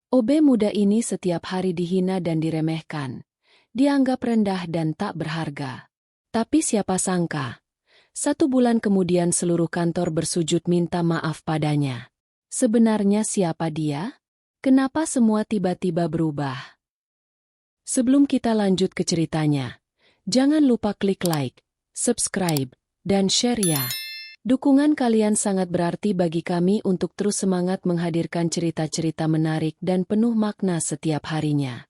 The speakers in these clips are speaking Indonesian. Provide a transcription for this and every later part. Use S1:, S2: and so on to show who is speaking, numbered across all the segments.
S1: OB muda ini setiap hari dihina dan diremehkan. Dianggap rendah dan tak berharga. Tapi siapa sangka, 1 bulan kemudian seluruh kantor bersujud minta maaf padanya. Sebenarnya siapa dia? Kenapa semua tiba-tiba berubah? Sebelum kita lanjut ke ceritanya, jangan lupa klik like, subscribe, dan share ya. Dukungan kalian sangat berarti bagi kami untuk terus semangat menghadirkan cerita-cerita menarik dan penuh makna setiap harinya.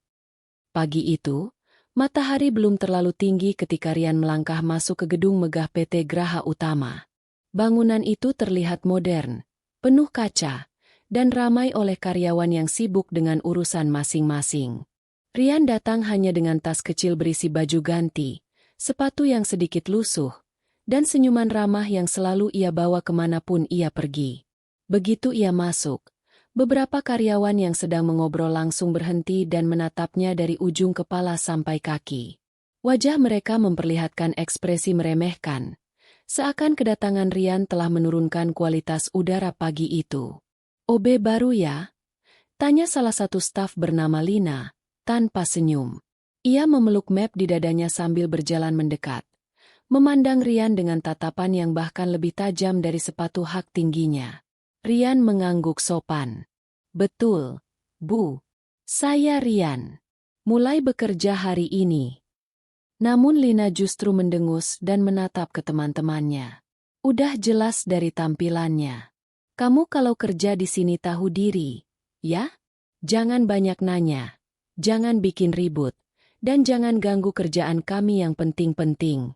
S1: Pagi itu, matahari belum terlalu tinggi ketika Rian melangkah masuk ke gedung megah PT Graha Utama. Bangunan itu terlihat modern, penuh kaca, dan ramai oleh karyawan yang sibuk dengan urusan masing-masing. Rian datang hanya dengan tas kecil berisi baju ganti, sepatu yang sedikit lusuh, dan senyuman ramah yang selalu ia bawa kemanapun ia pergi. Begitu ia masuk, beberapa karyawan yang sedang mengobrol langsung berhenti dan menatapnya dari ujung kepala sampai kaki. Wajah mereka memperlihatkan ekspresi meremehkan, seakan kedatangan Rian telah menurunkan kualitas udara pagi itu. "OB baru ya?" tanya salah satu staf bernama Lina, tanpa senyum. Ia memeluk map di dadanya sambil berjalan mendekat, memandang Rian dengan tatapan yang bahkan lebih tajam dari sepatu hak tingginya. Rian mengangguk sopan. "Betul, Bu. Saya Rian. Mulai bekerja hari ini." Namun Lina justru mendengus dan menatap ke teman-temannya. "Udah jelas dari tampilannya. Kamu kalau kerja di sini tahu diri, ya? Jangan banyak nanya. Jangan bikin ribut, dan jangan ganggu kerjaan kami yang penting-penting."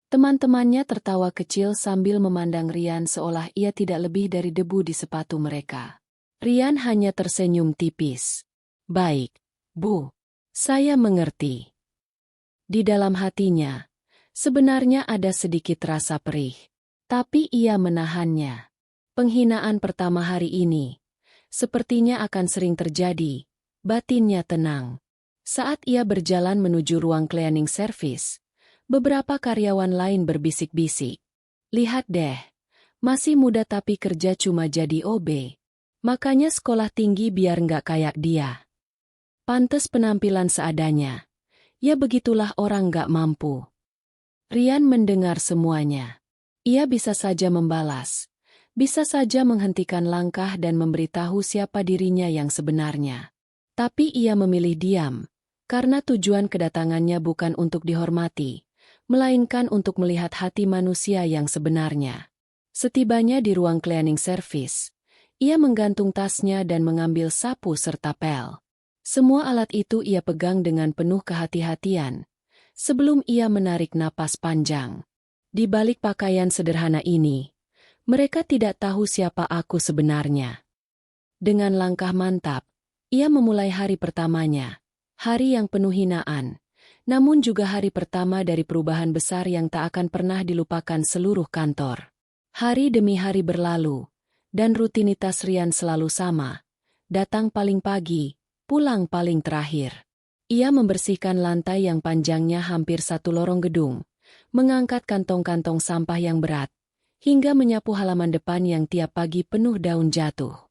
S1: Teman-temannya tertawa kecil sambil memandang Rian seolah ia tidak lebih dari debu di sepatu mereka. Rian hanya tersenyum tipis. "Baik, Bu. Saya mengerti." Di dalam hatinya, sebenarnya ada sedikit rasa perih. Tapi ia menahannya. Penghinaan pertama hari ini, sepertinya akan sering terjadi. Batinnya tenang. Saat ia berjalan menuju ruang cleaning service, beberapa karyawan lain berbisik-bisik. "Lihat deh, masih muda tapi kerja cuma jadi OB. Makanya sekolah tinggi biar nggak kayak dia. Pantes penampilan seadanya. Ya begitulah orang nggak mampu." Rian mendengar semuanya. Ia bisa saja membalas, bisa saja menghentikan langkah dan memberitahu siapa dirinya yang sebenarnya. Tapi ia memilih diam, karena tujuan kedatangannya bukan untuk dihormati, melainkan untuk melihat hati manusia yang sebenarnya. Setibanya di ruang cleaning service, ia menggantung tasnya dan mengambil sapu serta pel. Semua alat itu ia pegang dengan penuh kehati-hatian, sebelum ia menarik napas panjang. Di balik pakaian sederhana ini, mereka tidak tahu siapa aku sebenarnya. Dengan langkah mantap, ia memulai hari pertamanya, hari yang penuh hinaan, namun juga hari pertama dari perubahan besar yang tak akan pernah dilupakan seluruh kantor. Hari demi hari berlalu, dan rutinitas Rian selalu sama. Datang paling pagi, pulang paling terakhir. Ia membersihkan lantai yang panjangnya hampir 1 lorong gedung, mengangkat kantong-kantong sampah yang berat, hingga menyapu halaman depan yang tiap pagi penuh daun jatuh.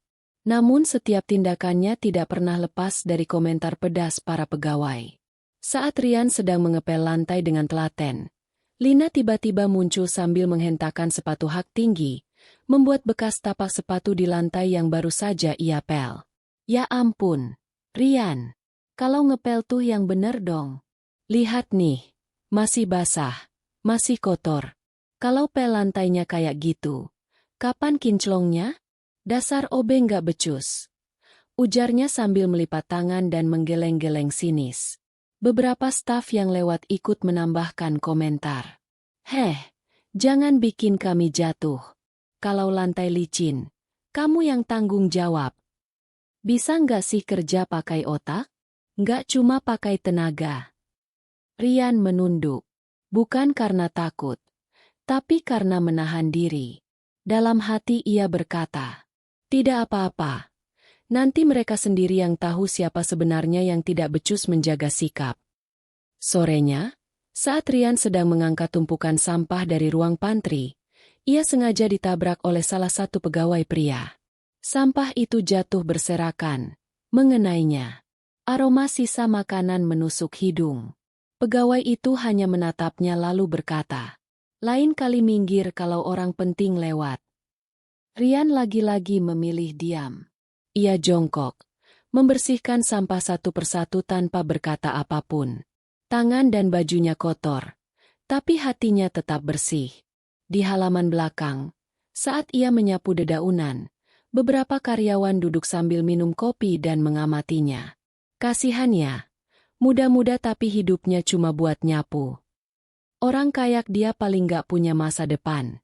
S1: Namun setiap tindakannya tidak pernah lepas dari komentar pedas para pegawai. Saat Rian sedang mengepel lantai dengan telaten, Lina tiba-tiba muncul sambil menghentakkan sepatu hak tinggi, membuat bekas tapak sepatu di lantai yang baru saja ia pel. "Ya ampun, Rian. Kalau ngepel tuh yang bener dong. Lihat nih, masih basah, masih kotor. Kalau pel lantainya kayak gitu, kapan kinclongnya? Dasar OB nggak becus," ujarnya sambil melipat tangan dan menggeleng-geleng sinis. Beberapa staf yang lewat ikut menambahkan komentar. "Heh, jangan bikin kami jatuh. Kalau lantai licin, kamu yang tanggung jawab. Bisa nggak sih kerja pakai otak? Nggak cuma pakai tenaga." Rian menunduk, bukan karena takut, tapi karena menahan diri. Dalam hati ia berkata, "Tidak apa-apa. Nanti mereka sendiri yang tahu siapa sebenarnya yang tidak becus menjaga sikap." Sorenya, saat Rian sedang mengangkat tumpukan sampah dari ruang pantry, ia sengaja ditabrak oleh salah satu pegawai pria. Sampah itu jatuh berserakan, mengenainya. Aroma sisa makanan menusuk hidung. Pegawai itu hanya menatapnya lalu berkata, "Lain kali minggir kalau orang penting lewat." Rian lagi-lagi memilih diam. Ia jongkok, membersihkan sampah satu persatu tanpa berkata apapun. Tangan dan bajunya kotor, tapi hatinya tetap bersih. Di halaman belakang, saat ia menyapu dedaunan, beberapa karyawan duduk sambil minum kopi dan mengamatinya. Kasihannya, muda-muda tapi hidupnya cuma buat nyapu. Orang kayak dia paling gak punya masa depan.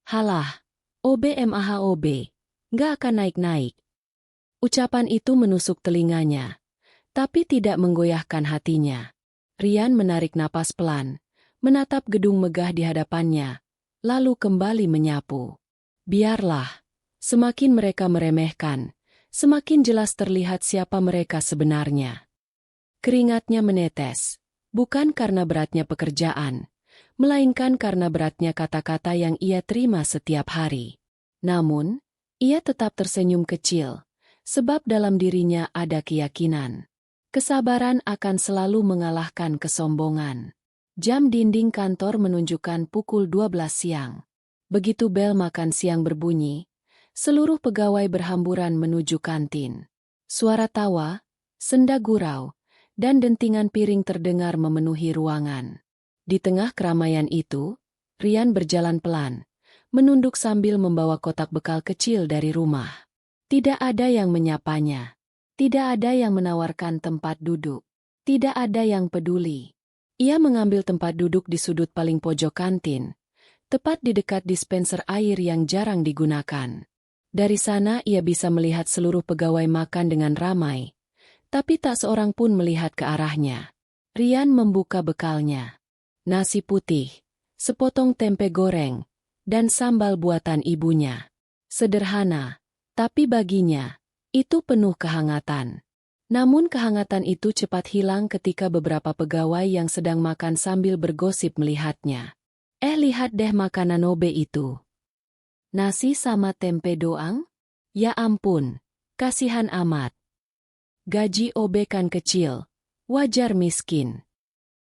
S1: Halah, OBMAHOB, gak akan naik-naik. Ucapan itu menusuk telinganya, tapi tidak menggoyahkan hatinya. Rian menarik napas pelan, menatap gedung megah di hadapannya, lalu kembali menyapu. Biarlah, semakin mereka meremehkan, semakin jelas terlihat siapa mereka sebenarnya. Keringatnya menetes, bukan karena beratnya pekerjaan, melainkan karena beratnya kata-kata yang ia terima setiap hari. Namun, ia tetap tersenyum kecil, sebab dalam dirinya ada keyakinan. Kesabaran akan selalu mengalahkan kesombongan. Jam dinding kantor menunjukkan pukul 12 siang. Begitu bel makan siang berbunyi, seluruh pegawai berhamburan menuju kantin. Suara tawa, senda gurau, dan dentingan piring terdengar memenuhi ruangan. Di tengah keramaian itu, Rian berjalan pelan, menunduk sambil membawa kotak bekal kecil dari rumah. Tidak ada yang menyapanya. Tidak ada yang menawarkan tempat duduk. Tidak ada yang peduli. Ia mengambil tempat duduk di sudut paling pojok kantin, tepat di dekat dispenser air yang jarang digunakan. Dari sana ia bisa melihat seluruh pegawai makan dengan ramai, tapi tak seorang pun melihat ke arahnya. Rian membuka bekalnya. Nasi putih, sepotong tempe goreng, dan sambal buatan ibunya. Sederhana, tapi baginya, itu penuh kehangatan. Namun kehangatan itu cepat hilang ketika beberapa pegawai yang sedang makan sambil bergosip melihatnya. Lihat deh makanan Obe itu. Nasi sama tempe doang? Ya ampun, kasihan amat. Gaji Obe kan kecil, wajar miskin.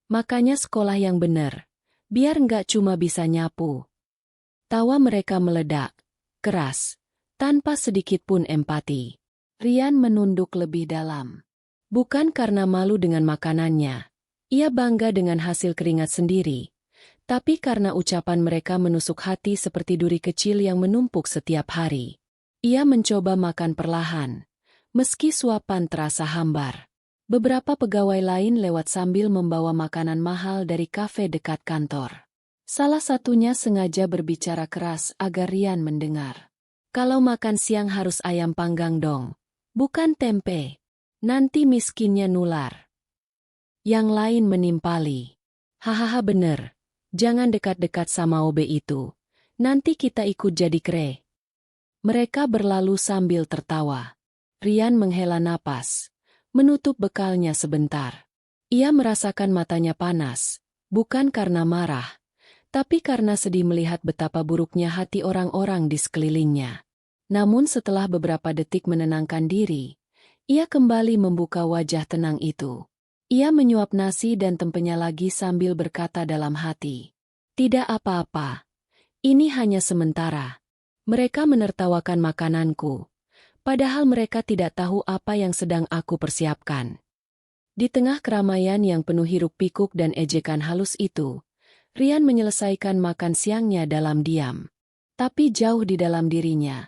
S1: Makanya sekolah yang bener, biar nggak cuma bisa nyapu. Tawa mereka meledak, keras, tanpa sedikit pun empati. Rian menunduk lebih dalam. Bukan karena malu dengan makanannya, ia bangga dengan hasil keringat sendiri. Tapi karena ucapan mereka menusuk hati seperti duri kecil yang menumpuk setiap hari. Ia mencoba makan perlahan, meski suapan terasa hambar. Beberapa pegawai lain lewat sambil membawa makanan mahal dari kafe dekat kantor. Salah satunya sengaja berbicara keras agar Rian mendengar. Kalau makan siang harus ayam panggang dong, bukan tempe. Nanti miskinnya nular. Yang lain menimpali. Hahaha bener. Jangan dekat-dekat sama Obe itu. Nanti kita ikut jadi kre. Mereka berlalu sambil tertawa. Rian menghela napas, menutup bekalnya sebentar. Ia merasakan matanya panas, bukan karena marah, tapi karena sedih melihat betapa buruknya hati orang-orang di sekelilingnya. Namun setelah beberapa detik menenangkan diri, ia kembali membuka wajah tenang itu. Ia menyuap nasi dan tempenya lagi sambil berkata dalam hati, "Tidak apa-apa. Ini hanya sementara." Mereka menertawakan makananku, padahal mereka tidak tahu apa yang sedang aku persiapkan. Di tengah keramaian yang penuh hiruk-pikuk dan ejekan halus itu, Rian menyelesaikan makan siangnya dalam diam. Tapi jauh di dalam dirinya,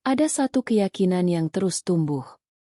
S1: ada satu keyakinan yang terus tumbuh.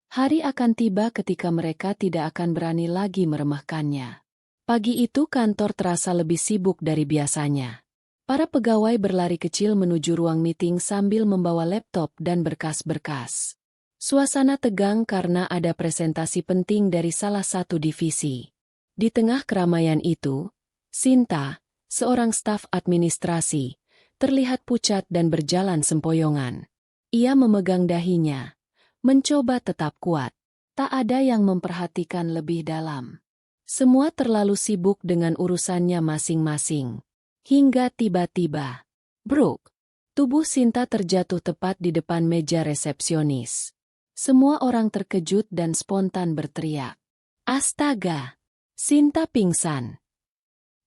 S1: Hari akan tiba ketika mereka tidak akan berani lagi meremehkannya. Pagi itu kantor terasa lebih sibuk dari biasanya. Para pegawai berlari kecil menuju ruang meeting sambil membawa laptop dan berkas-berkas. Suasana tegang karena ada presentasi penting dari salah satu divisi. Di tengah keramaian itu, Sinta, seorang staf administrasi, terlihat pucat dan berjalan sempoyongan. Ia memegang dahinya, mencoba tetap kuat. Tak ada yang memperhatikan lebih dalam. Semua terlalu sibuk dengan urusannya masing-masing. Hingga tiba-tiba, bruk, tubuh Sinta terjatuh tepat di depan meja resepsionis. Semua orang terkejut dan spontan berteriak. Astaga! Sinta pingsan.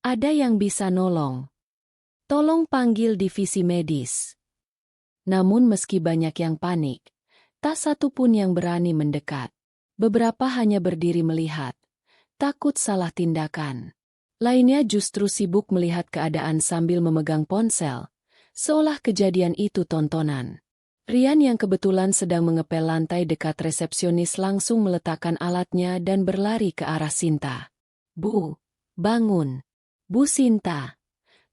S1: Ada yang bisa nolong? Tolong panggil divisi medis. Namun meski banyak yang panik, tak satu pun yang berani mendekat. Beberapa hanya berdiri melihat, takut salah tindakan. Lainnya justru sibuk melihat keadaan sambil memegang ponsel, seolah kejadian itu tontonan. Rian yang kebetulan sedang mengepel lantai dekat resepsionis langsung meletakkan alatnya dan berlari ke arah Sinta. Bu, bangun. Bu Sinta,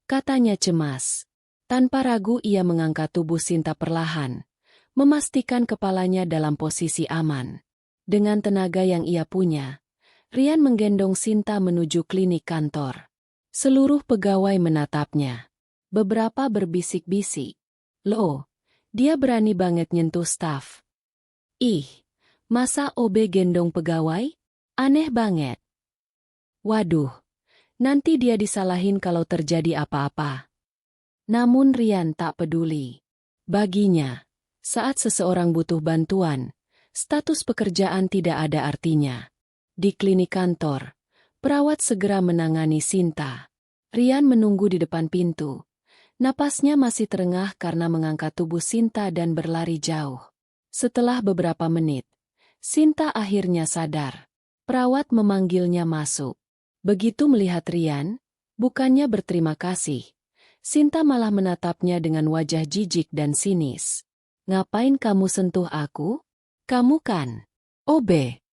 S1: katanya cemas. Tanpa ragu ia mengangkat tubuh Sinta perlahan, memastikan kepalanya dalam posisi aman. Dengan tenaga yang ia punya, Rian menggendong Sinta menuju klinik kantor. Seluruh pegawai menatapnya. Beberapa berbisik-bisik. Loh, dia berani banget nyentuh staf. Ih, masa OB gendong pegawai? Aneh banget. Waduh, nanti dia disalahin kalau terjadi apa-apa. Namun Rian tak peduli. Baginya, saat seseorang butuh bantuan, status pekerjaan tidak ada artinya. Di klinik kantor, perawat segera menangani Sinta. Rian menunggu di depan pintu. Napasnya masih terengah karena mengangkat tubuh Sinta dan berlari jauh. Setelah beberapa menit, Sinta akhirnya sadar. Perawat memanggilnya masuk. Begitu melihat Rian, bukannya berterima kasih, Sinta malah menatapnya dengan wajah jijik dan sinis. Ngapain kamu sentuh aku? Kamu kan OB.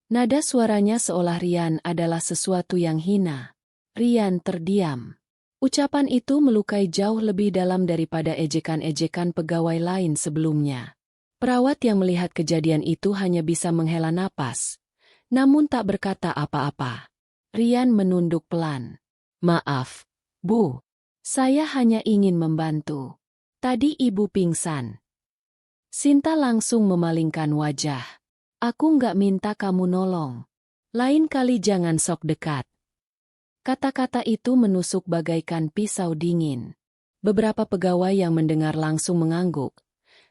S1: Nada suaranya seolah Rian adalah sesuatu yang hina. Rian terdiam. Ucapan itu melukai jauh lebih dalam daripada ejekan-ejekan pegawai lain sebelumnya. Perawat yang melihat kejadian itu hanya bisa menghela napas, namun tak berkata apa-apa. Rian menunduk pelan. Maaf, Bu. Saya hanya ingin membantu. Tadi ibu pingsan. Sinta langsung memalingkan wajah. Aku nggak minta kamu nolong. Lain kali jangan sok dekat. Kata-kata itu menusuk bagaikan pisau dingin. Beberapa pegawai yang mendengar langsung mengangguk,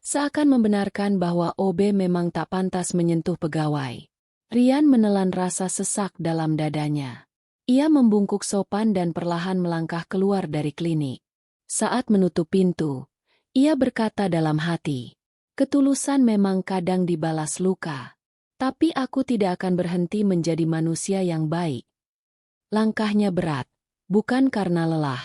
S1: seakan membenarkan bahwa OB memang tak pantas menyentuh pegawai. Rian menelan rasa sesak dalam dadanya. Ia membungkuk sopan dan perlahan melangkah keluar dari klinik. Saat menutup pintu, ia berkata dalam hati, ketulusan memang kadang dibalas luka. Tapi aku tidak akan berhenti menjadi manusia yang baik. Langkahnya berat, bukan karena lelah,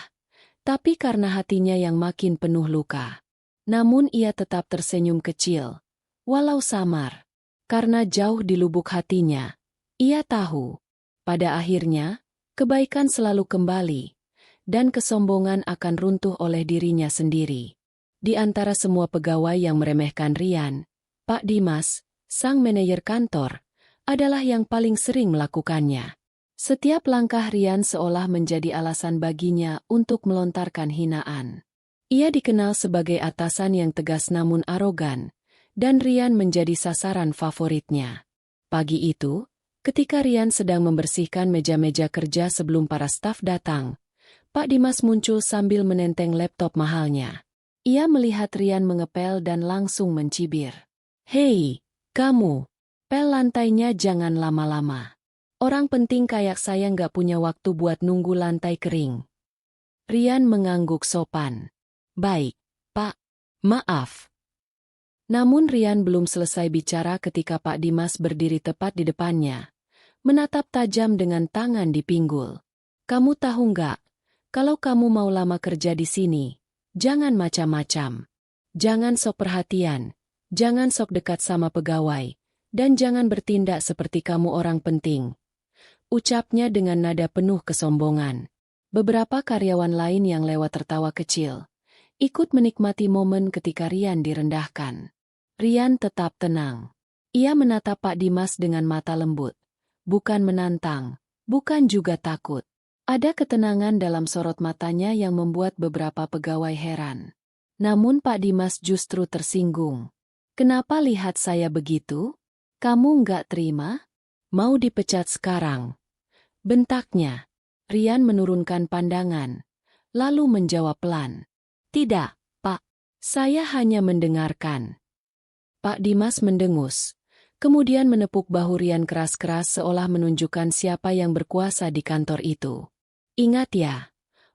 S1: tapi karena hatinya yang makin penuh luka. Namun ia tetap tersenyum kecil, walau samar. Karena jauh di lubuk hatinya, ia tahu, pada akhirnya, kebaikan selalu kembali, dan kesombongan akan runtuh oleh dirinya sendiri. Di antara semua pegawai yang meremehkan Rian, Pak Dimas, sang manajer kantor, adalah yang paling sering melakukannya. Setiap langkah Rian seolah menjadi alasan baginya untuk melontarkan hinaan. Ia dikenal sebagai atasan yang tegas namun arogan, dan Rian menjadi sasaran favoritnya. Pagi itu, ketika Rian sedang membersihkan meja-meja kerja sebelum para staf datang, Pak Dimas muncul sambil menenteng laptop mahalnya. Ia melihat Rian mengepel dan langsung mencibir. Hei, kamu, pel lantainya jangan lama-lama. Orang penting kayak saya nggak punya waktu buat nunggu lantai kering. Rian mengangguk sopan. Baik, Pak. Maaf. Namun Rian belum selesai bicara ketika Pak Dimas berdiri tepat di depannya, menatap tajam dengan tangan di pinggul. Kamu tahu nggak, kalau kamu mau lama kerja di sini, jangan macam-macam. Jangan sok perhatian, jangan sok dekat sama pegawai, dan jangan bertindak seperti kamu orang penting. Ucapnya dengan nada penuh kesombongan. Beberapa karyawan lain yang lewat tertawa kecil, ikut menikmati momen ketika Rian direndahkan. Rian tetap tenang. Ia menatap Pak Dimas dengan mata lembut. Bukan menantang, bukan juga takut. Ada ketenangan dalam sorot matanya yang membuat beberapa pegawai heran. Namun Pak Dimas justru tersinggung. Kenapa lihat saya begitu? Kamu nggak terima? Mau dipecat sekarang? Bentaknya. Rian menurunkan pandangan, lalu menjawab pelan. Tidak, Pak. Saya hanya mendengarkan. Pak Dimas mendengus, kemudian menepuk bahu Rian keras-keras seolah menunjukkan siapa yang berkuasa di kantor itu. Ingat ya,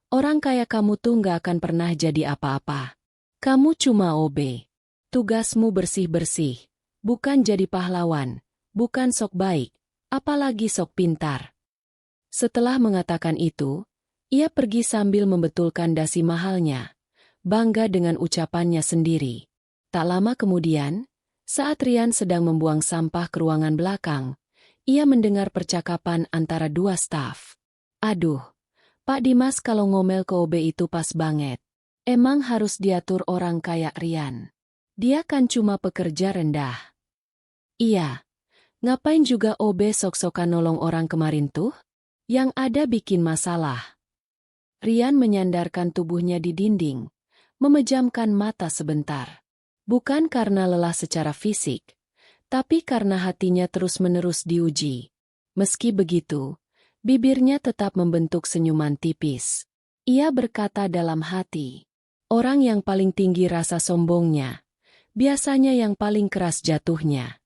S1: orang kaya kamu tuh nggak akan pernah jadi apa-apa. Kamu cuma OB. Tugasmu bersih-bersih, bukan jadi pahlawan, bukan sok baik, apalagi sok pintar. Setelah mengatakan itu, ia pergi sambil membetulkan dasi mahalnya, bangga dengan ucapannya sendiri. Tak lama kemudian, saat Rian sedang membuang sampah ke ruangan belakang, ia mendengar percakapan antara dua staf. Aduh, Pak Dimas kalau ngomel ke OB itu pas banget. Emang harus diatur orang kayak Rian. Dia kan cuma pekerja rendah. Iya, ngapain juga OB sok-sokan nolong orang kemarin tuh? Yang ada bikin masalah. Rian menyandarkan tubuhnya di dinding, memejamkan mata sebentar. Bukan karena lelah secara fisik, tapi karena hatinya terus-menerus diuji. Meski begitu, bibirnya tetap membentuk senyuman tipis. Ia berkata dalam hati, orang yang paling tinggi rasa sombongnya, biasanya yang paling keras jatuhnya.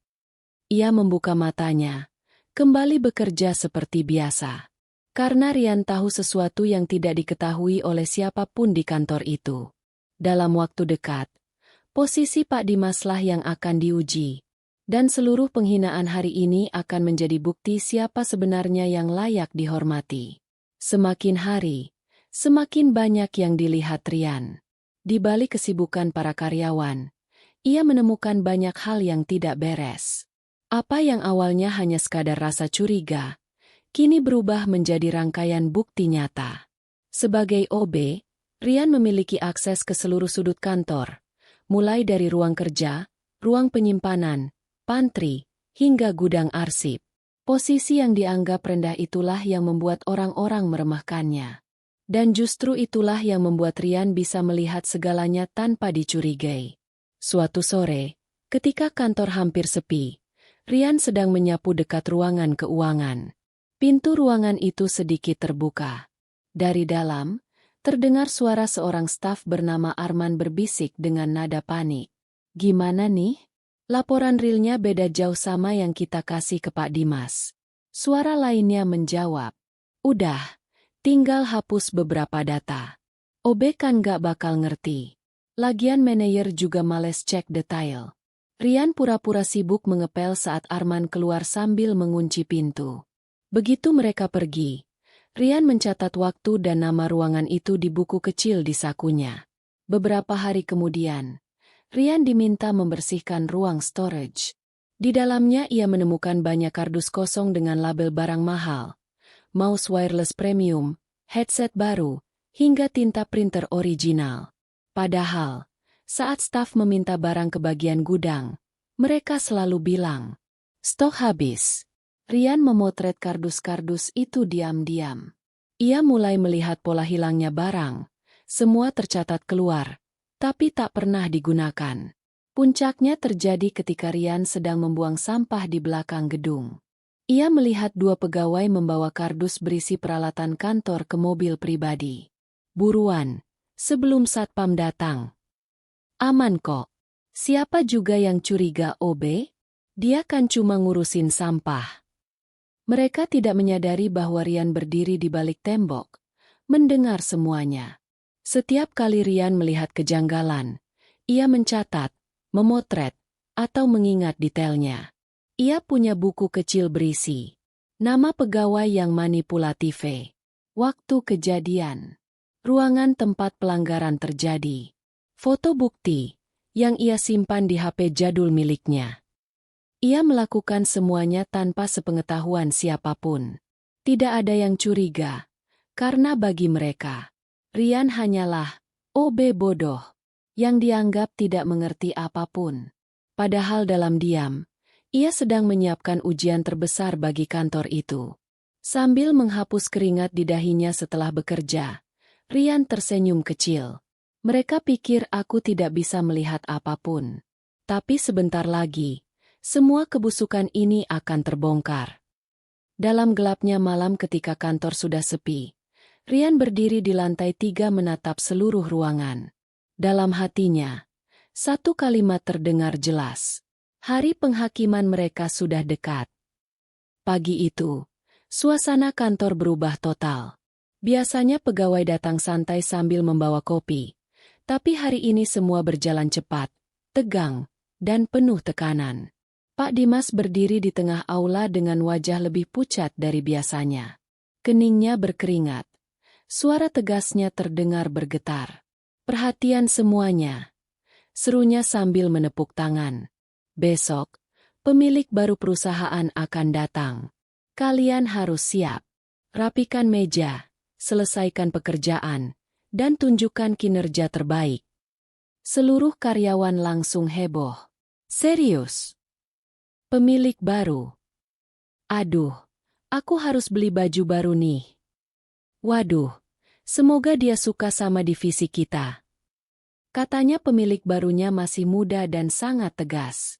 S1: Ia membuka matanya, kembali bekerja seperti biasa. Karena Rian tahu sesuatu yang tidak diketahui oleh siapapun di kantor itu. Dalam waktu dekat, posisi Pak Dimaslah yang akan diuji, dan seluruh penghinaan hari ini akan menjadi bukti siapa sebenarnya yang layak dihormati. Semakin hari, semakin banyak yang dilihat Rian. Di balik kesibukan para karyawan, ia menemukan banyak hal yang tidak beres. Apa yang awalnya hanya sekadar rasa curiga, kini berubah menjadi rangkaian bukti nyata. Sebagai OB, Rian memiliki akses ke seluruh sudut kantor, mulai dari ruang kerja, ruang penyimpanan, pantry, hingga gudang arsip. Posisi yang dianggap rendah itulah yang membuat orang-orang meremehkannya. Dan justru itulah yang membuat Rian bisa melihat segalanya tanpa dicurigai. Suatu sore, ketika kantor hampir sepi, Rian sedang menyapu dekat ruangan keuangan. Pintu ruangan itu sedikit terbuka. Dari dalam, terdengar suara seorang staf bernama Arman berbisik dengan nada panik. Gimana nih? Laporan realnya beda jauh sama yang kita kasih ke Pak Dimas. Suara lainnya menjawab. Udah, tinggal hapus beberapa data. OB kan gak bakal ngerti. Lagian manajer juga males cek detail. Rian pura-pura sibuk mengepel saat Arman keluar sambil mengunci pintu. Begitu mereka pergi, Rian mencatat waktu dan nama ruangan itu di buku kecil di sakunya. Beberapa hari kemudian, Rian diminta membersihkan ruang storage. Di dalamnya ia menemukan banyak kardus kosong dengan label barang mahal, mouse wireless premium, headset baru, hingga tinta printer original. Padahal, saat staf meminta barang ke bagian gudang, mereka selalu bilang, stok habis. Rian memotret kardus-kardus itu diam-diam. Ia mulai melihat pola hilangnya barang. Semua tercatat keluar, tapi tak pernah digunakan. Puncaknya terjadi ketika Rian sedang membuang sampah di belakang gedung. Ia melihat dua pegawai membawa kardus berisi peralatan kantor ke mobil pribadi. Buruan, sebelum satpam datang. Aman kok. Siapa juga yang curiga OB? Dia kan cuma ngurusin sampah. Mereka tidak menyadari bahwa Rian berdiri di balik tembok, mendengar semuanya. Setiap kali Rian melihat kejanggalan, ia mencatat, memotret, atau mengingat detailnya. Ia punya buku kecil berisi nama pegawai yang manipulatif, waktu kejadian, ruangan tempat pelanggaran terjadi, foto bukti yang ia simpan di HP jadul miliknya. Ia melakukan semuanya tanpa sepengetahuan siapapun. Tidak ada yang curiga, karena bagi mereka, Rian hanyalah OB bodoh, yang dianggap tidak mengerti apapun. Padahal dalam diam, ia sedang menyiapkan ujian terbesar bagi kantor itu. Sambil menghapus keringat di dahinya setelah bekerja, Rian tersenyum kecil. Mereka pikir aku tidak bisa melihat apapun. Tapi sebentar lagi, semua kebusukan ini akan terbongkar. Dalam gelapnya malam ketika kantor sudah sepi, Rian berdiri di lantai 3 menatap seluruh ruangan. Dalam hatinya, satu kalimat terdengar jelas. Hari penghakiman mereka sudah dekat. Pagi itu, suasana kantor berubah total. Biasanya pegawai datang santai sambil membawa kopi. Tapi hari ini semua berjalan cepat, tegang, dan penuh tekanan. Pak Dimas berdiri di tengah aula dengan wajah lebih pucat dari biasanya. Keningnya berkeringat. Suara tegasnya terdengar bergetar. "Perhatian semuanya," serunya sambil menepuk tangan. "Besok, pemilik baru perusahaan akan datang. Kalian harus siap. Rapikan meja, selesaikan pekerjaan, dan tunjukkan kinerja terbaik." Seluruh karyawan langsung heboh. "Serius? Pemilik baru? Aduh, aku harus beli baju baru nih. Waduh, semoga dia suka sama divisi kita." Katanya pemilik barunya masih muda dan sangat tegas.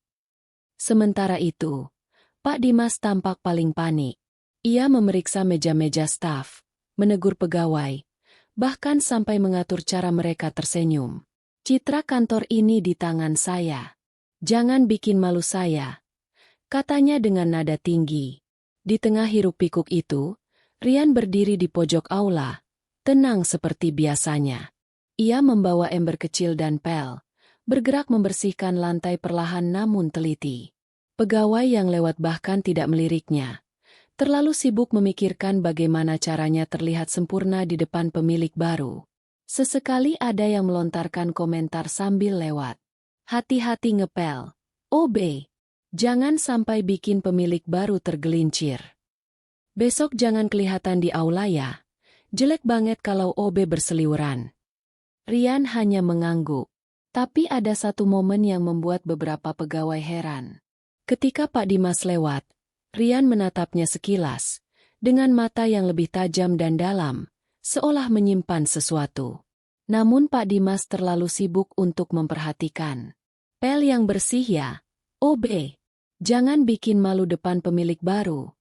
S1: Sementara itu, Pak Dimas tampak paling panik. Ia memeriksa meja-meja staf, menegur pegawai, bahkan sampai mengatur cara mereka tersenyum. "Citra kantor ini di tangan saya. Jangan bikin malu saya," katanya dengan nada tinggi. Di tengah hiruk-pikuk itu, Rian berdiri di pojok aula, tenang seperti biasanya. Ia membawa ember kecil dan pel, bergerak membersihkan lantai perlahan namun teliti. Pegawai yang lewat bahkan tidak meliriknya. Terlalu sibuk memikirkan bagaimana caranya terlihat sempurna di depan pemilik baru. Sesekali ada yang melontarkan komentar sambil lewat. "Hati-hati ngepel. OB. Jangan sampai bikin pemilik baru tergelincir. Besok jangan kelihatan di aula ya. Jelek banget kalau OB berseliweran." Rian hanya mengangguk. Tapi ada satu momen yang membuat beberapa pegawai heran. Ketika Pak Dimas lewat, Rian menatapnya sekilas, dengan mata yang lebih tajam dan dalam, seolah menyimpan sesuatu. Namun Pak Dimas terlalu sibuk untuk memperhatikan. "Pel yang bersih ya, OB. Jangan bikin malu depan pemilik baru,"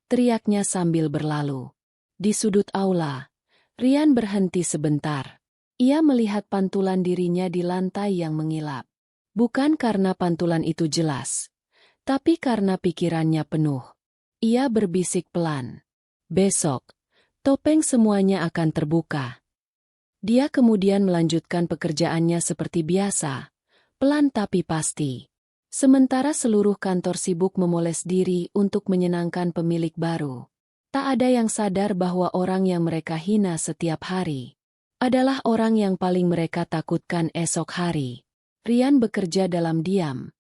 S1: teriaknya sambil berlalu. Di sudut aula, Rian berhenti sebentar. Ia melihat pantulan dirinya di lantai yang mengilap. Bukan karena pantulan itu jelas, tapi karena pikirannya penuh. Ia berbisik pelan. "Besok, topeng semuanya akan terbuka." Dia kemudian melanjutkan pekerjaannya seperti biasa, pelan tapi pasti. Sementara seluruh kantor sibuk memoles diri untuk menyenangkan pemilik baru. Tak ada yang sadar bahwa orang yang mereka hina setiap hari adalah orang yang paling mereka takutkan esok hari. Rian bekerja dalam diam,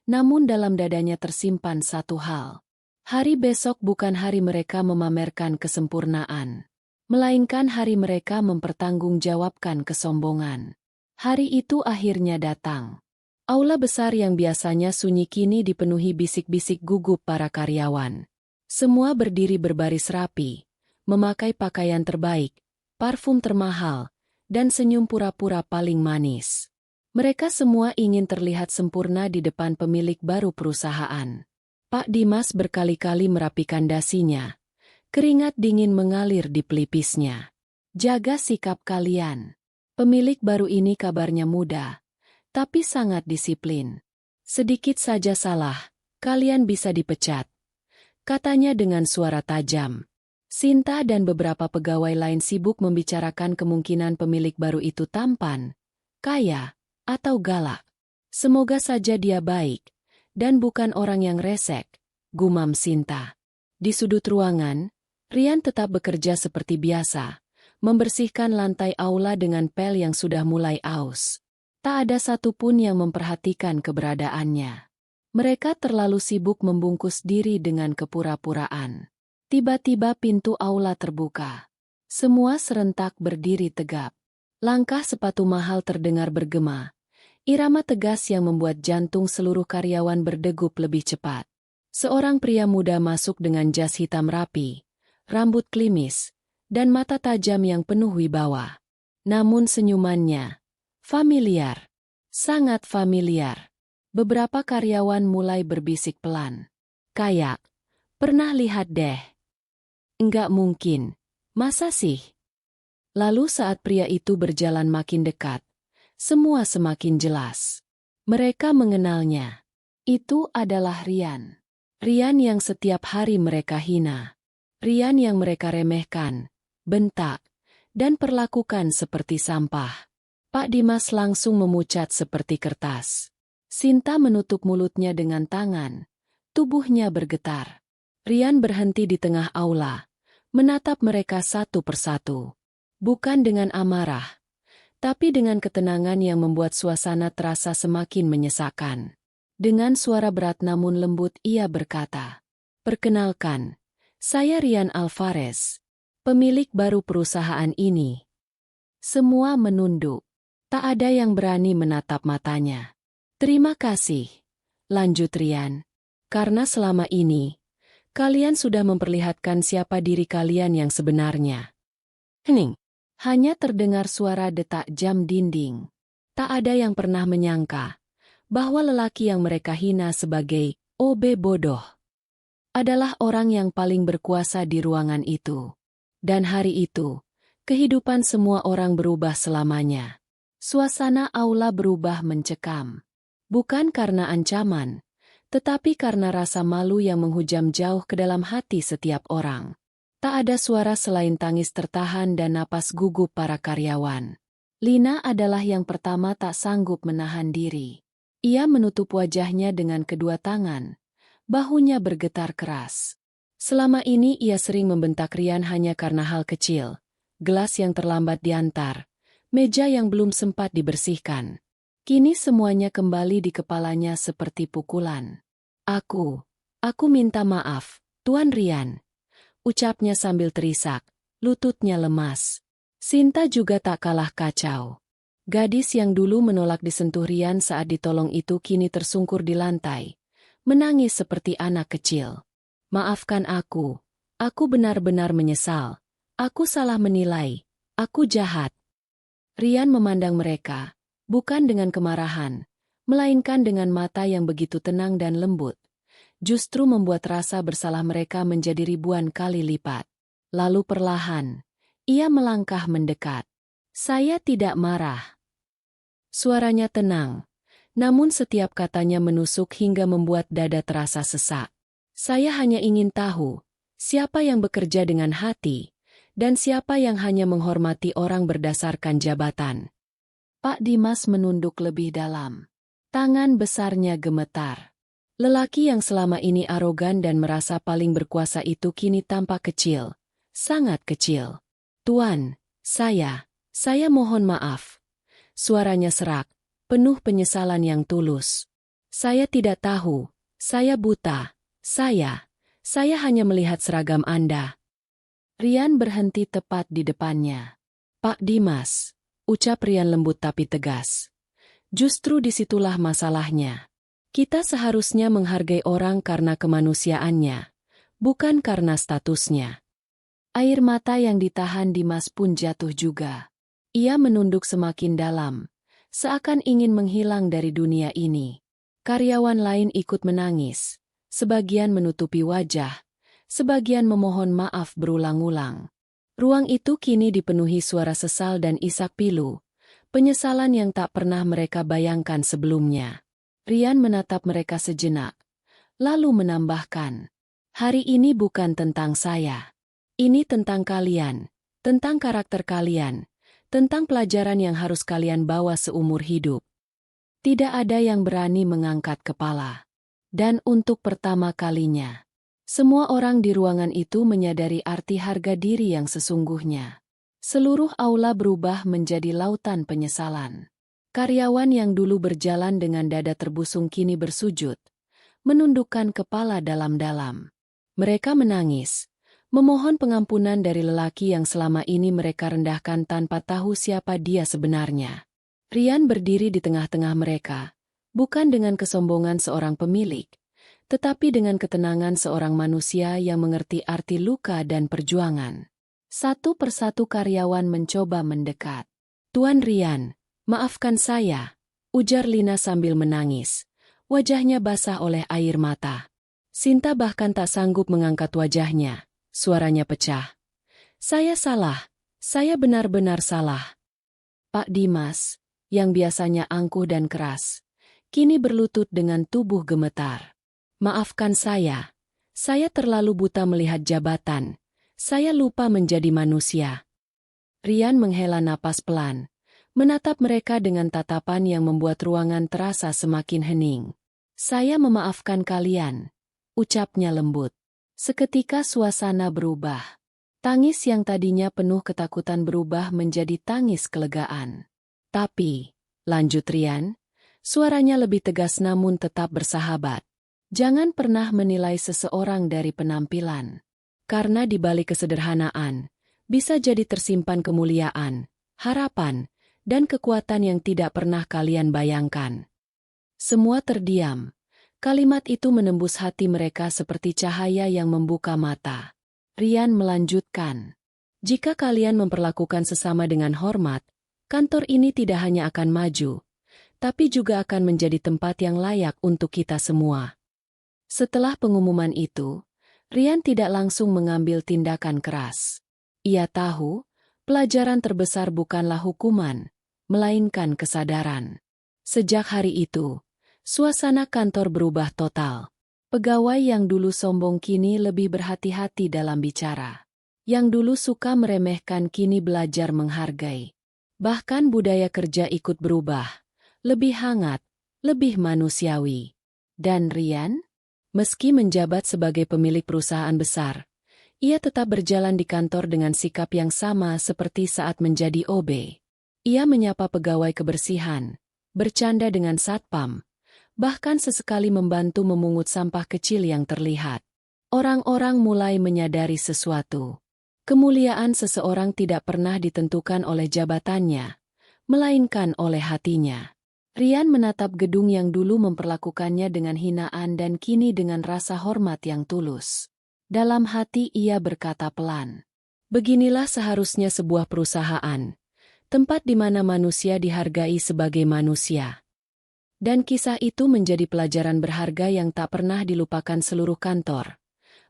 S1: namun dalam dadanya tersimpan satu hal. Hari besok bukan hari mereka memamerkan kesempurnaan, melainkan hari mereka mempertanggungjawabkan kesombongan. Hari itu akhirnya datang. Aula besar yang biasanya sunyi kini dipenuhi bisik-bisik gugup para karyawan. Semua berdiri berbaris rapi, memakai pakaian terbaik, parfum termahal, dan senyum pura-pura paling manis. Mereka semua ingin terlihat sempurna di depan pemilik baru perusahaan. Pak Dimas berkali-kali merapikan dasinya. Keringat dingin mengalir di pelipisnya. "Jaga sikap kalian. Pemilik baru ini kabarnya muda, tapi sangat disiplin. Sedikit saja salah, kalian bisa dipecat," katanya dengan suara tajam. Sinta dan beberapa pegawai lain sibuk membicarakan kemungkinan pemilik baru itu tampan, kaya, atau galak. "Semoga saja dia baik, dan bukan orang yang resek," gumam Sinta. Di sudut ruangan, Rian tetap bekerja seperti biasa, membersihkan lantai aula dengan pel yang sudah mulai aus. Tak ada satupun yang memperhatikan keberadaannya. Mereka terlalu sibuk membungkus diri dengan kepura-puraan. Tiba-tiba pintu aula terbuka. Semua serentak berdiri tegap. Langkah sepatu mahal terdengar bergema. Irama tegas yang membuat jantung seluruh karyawan berdegup lebih cepat. Seorang pria muda masuk dengan jas hitam rapi, rambut klimis, dan mata tajam yang penuh wibawa. Namun senyumannya familiar, sangat familiar. Beberapa karyawan mulai berbisik pelan. "Kayak, pernah lihat deh." "Enggak mungkin, masa sih?" Lalu saat pria itu berjalan makin dekat, semua semakin jelas. Mereka mengenalnya. Itu adalah Rian. Rian yang setiap hari mereka hina. Rian yang mereka remehkan, bentak, dan perlakukan seperti sampah. Pak Dimas langsung memucat seperti kertas. Sinta menutup mulutnya dengan tangan. Tubuhnya bergetar. Rian berhenti di tengah aula, menatap mereka satu persatu. Bukan dengan amarah, tapi dengan ketenangan yang membuat suasana terasa semakin menyesakan. Dengan suara berat namun lembut ia berkata, "Perkenalkan, saya Rian Alvarez, pemilik baru perusahaan ini." Semua menunduk. Tak ada yang berani menatap matanya. "Terima kasih," lanjut Rian. "Karena selama ini, kalian sudah memperlihatkan siapa diri kalian yang sebenarnya." Hening. Hanya terdengar suara detak jam dinding. Tak ada yang pernah menyangka bahwa lelaki yang mereka hina sebagai OB bodoh adalah orang yang paling berkuasa di ruangan itu. Dan hari itu, kehidupan semua orang berubah selamanya. Suasana aula berubah mencekam. Bukan karena ancaman, tetapi karena rasa malu yang menghujam jauh ke dalam hati setiap orang. Tak ada suara selain tangis tertahan dan napas gugup para karyawan. Lina adalah yang pertama tak sanggup menahan diri. Ia menutup wajahnya dengan kedua tangan. Bahunya bergetar keras. Selama ini ia sering membentak Rian hanya karena hal kecil. Gelas yang terlambat diantar, meja yang belum sempat dibersihkan. Kini semuanya kembali di kepalanya seperti pukulan. Aku minta maaf, Tuan Rian," ucapnya sambil terisak, lututnya lemas. Sinta juga tak kalah kacau. Gadis yang dulu menolak disentuh Rian saat ditolong itu kini tersungkur di lantai, menangis seperti anak kecil. "Maafkan aku benar-benar menyesal. Aku salah menilai, aku jahat." Rian memandang mereka, bukan dengan kemarahan, melainkan dengan mata yang begitu tenang dan lembut. Justru membuat rasa bersalah mereka menjadi ribuan kali lipat. Lalu perlahan, ia melangkah mendekat. "Saya tidak marah." Suaranya tenang, namun setiap katanya menusuk hingga membuat dada terasa sesak. "Saya hanya ingin tahu, siapa yang bekerja dengan hati, dan siapa yang hanya menghormati orang berdasarkan jabatan." Pak Dimas menunduk lebih dalam. Tangan besarnya gemetar. Lelaki yang selama ini arogan dan merasa paling berkuasa itu kini tampak kecil, sangat kecil. "Tuan, saya mohon maaf." Suaranya serak, penuh penyesalan yang tulus. "Saya tidak tahu, saya buta, saya hanya melihat seragam Anda." Rian berhenti tepat di depannya. "Pak Dimas," ucap Rian lembut tapi tegas. "Justru disitulah masalahnya. Kita seharusnya menghargai orang karena kemanusiaannya, bukan karena statusnya." Air mata yang ditahan Dimas pun jatuh juga. Ia menunduk semakin dalam, seakan ingin menghilang dari dunia ini. Karyawan lain ikut menangis, sebagian menutupi wajah, sebagian memohon maaf berulang-ulang. Ruang itu kini dipenuhi suara sesal dan isak pilu, penyesalan yang tak pernah mereka bayangkan sebelumnya. Rian menatap mereka sejenak, lalu menambahkan, "Hari ini bukan tentang saya. Ini tentang kalian, tentang karakter kalian, tentang pelajaran yang harus kalian bawa seumur hidup." Tidak ada yang berani mengangkat kepala. Dan untuk pertama kalinya, semua orang di ruangan itu menyadari arti harga diri yang sesungguhnya. Seluruh aula berubah menjadi lautan penyesalan. Karyawan yang dulu berjalan dengan dada terbusung kini bersujud, menundukkan kepala dalam-dalam. Mereka menangis, memohon pengampunan dari lelaki yang selama ini mereka rendahkan tanpa tahu siapa dia sebenarnya. Rian berdiri di tengah-tengah mereka, bukan dengan kesombongan seorang pemilik, tetapi dengan ketenangan seorang manusia yang mengerti arti luka dan perjuangan. Satu persatu karyawan mencoba mendekat. "Tuan Rian, maafkan saya," ujar Lina sambil menangis. Wajahnya basah oleh air mata. Sinta bahkan tak sanggup mengangkat wajahnya. Suaranya pecah. "Saya salah. Saya benar-benar salah." Pak Dimas, yang biasanya angkuh dan keras, kini berlutut dengan tubuh gemetar. Maafkan saya terlalu buta melihat jabatan, saya lupa menjadi manusia. Rian menghela napas pelan, menatap mereka dengan tatapan yang membuat ruangan terasa semakin hening. Saya memaafkan kalian, ucapnya lembut. Seketika suasana berubah. Tangis yang tadinya penuh ketakutan berubah menjadi tangis kelegaan. Tapi, lanjut Rian, suaranya lebih tegas namun tetap bersahabat. Jangan pernah menilai seseorang dari penampilan. Karena di balik kesederhanaan, bisa jadi tersimpan kemuliaan, harapan, dan kekuatan yang tidak pernah kalian bayangkan. Semua terdiam. Kalimat itu menembus hati mereka seperti cahaya yang membuka mata. Rian melanjutkan, jika kalian memperlakukan sesama dengan hormat, kantor ini tidak hanya akan maju, tapi juga akan menjadi tempat yang layak untuk kita semua. Setelah pengumuman itu, Rian tidak langsung mengambil tindakan keras. Ia tahu, pelajaran terbesar bukanlah hukuman, melainkan kesadaran. Sejak hari itu, suasana kantor berubah total. Pegawai yang dulu sombong kini lebih berhati-hati dalam bicara. Yang dulu suka meremehkan kini belajar menghargai. Bahkan budaya kerja ikut berubah. Lebih hangat, lebih manusiawi. Dan Rian, meski menjabat sebagai pemilik perusahaan besar, ia tetap berjalan di kantor dengan sikap yang sama seperti saat menjadi OB. Ia menyapa pegawai kebersihan, bercanda dengan satpam, bahkan sesekali membantu memungut sampah kecil yang terlihat. Orang-orang mulai menyadari sesuatu. Kemuliaan seseorang tidak pernah ditentukan oleh jabatannya, melainkan oleh hatinya. Rian menatap gedung yang dulu memperlakukannya dengan hinaan dan kini dengan rasa hormat yang tulus. Dalam hati ia berkata pelan, beginilah seharusnya sebuah perusahaan, tempat di mana manusia dihargai sebagai manusia. Dan kisah itu menjadi pelajaran berharga yang tak pernah dilupakan seluruh kantor.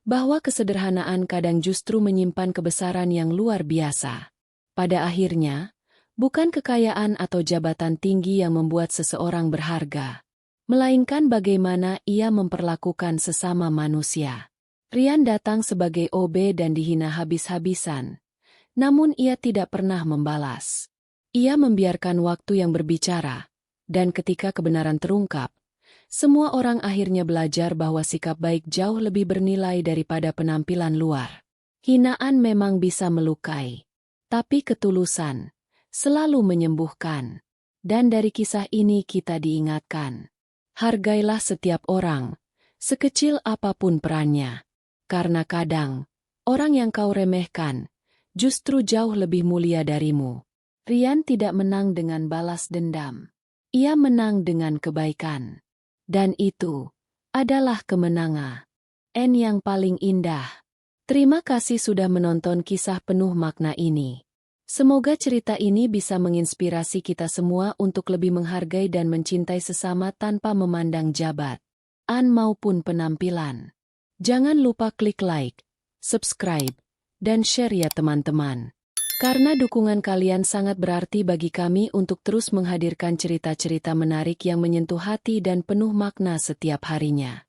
S1: Bahwa kesederhanaan kadang justru menyimpan kebesaran yang luar biasa. Pada akhirnya, bukan kekayaan atau jabatan tinggi yang membuat seseorang berharga, melainkan bagaimana ia memperlakukan sesama manusia. Rian datang sebagai OB dan dihina habis-habisan. Namun ia tidak pernah membalas. Ia membiarkan waktu yang berbicara. Dan ketika kebenaran terungkap, semua orang akhirnya belajar bahwa sikap baik jauh lebih bernilai daripada penampilan luar. Hinaan memang bisa melukai, tapi ketulusan selalu menyembuhkan. Dan dari kisah ini kita diingatkan, hargailah setiap orang, sekecil apapun perannya. Karena kadang, orang yang kau remehkan, justru jauh lebih mulia darimu. Rian tidak menang dengan balas dendam. Ia menang dengan kebaikan. Dan itu adalah kemenangan yang paling indah. Terima kasih sudah menonton kisah penuh makna ini. Semoga cerita ini bisa menginspirasi kita semua untuk lebih menghargai dan mencintai sesama tanpa memandang jabatan maupun penampilan. Jangan lupa klik like, subscribe, dan share ya teman-teman. Karena dukungan kalian sangat berarti bagi kami untuk terus menghadirkan cerita-cerita menarik yang menyentuh hati dan penuh makna setiap harinya.